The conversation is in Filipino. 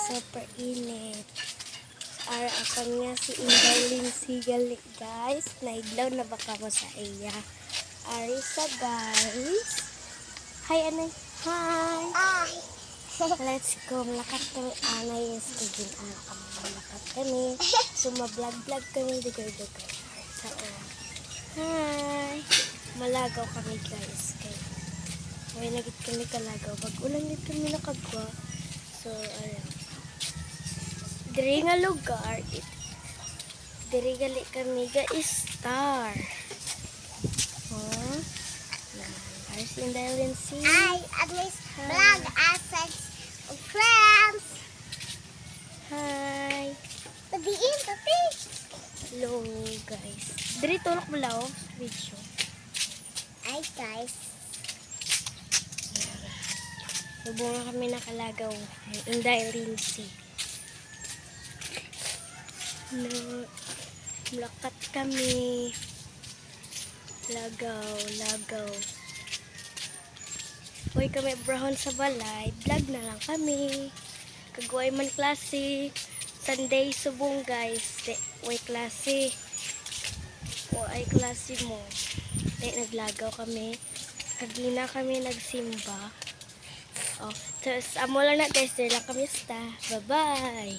Super init. Ara akan nga si Inday Sigali guys. Naiglaw na baka mo sa iya. Arisa guys. Hi anay. Hi. Let's go. Malakat kami anay. Stagin anak kami. Malakat kami. Suma-vlog kami. Dugay-dugay. Arisa hi. Malagaw kami guys. May nagit kami kalagaw. Pag-ulang nito kami nakagwa. So, alam. Diri nga lugar, diri gali kami ga-star. Oh, there's Inday Lindsay. Hi, at least vlog assets of friends. Hi. Padiin, tapi. Hello, guys. Diri tulok mo lao, video. Hi, guys. Lubong na kami nakalagaw. Inday Lindsay. Mulakat kami. Lagaw. Uy kami brahon sa balay. Vlog na lang kami. Kagway man klase. Sunday subong guys. Uy klase. Uy klase mo. Naglagaw kami. Kagina kami nagsimba. Oh, tapos amo lang na guys. Dila kami sta. Bye bye.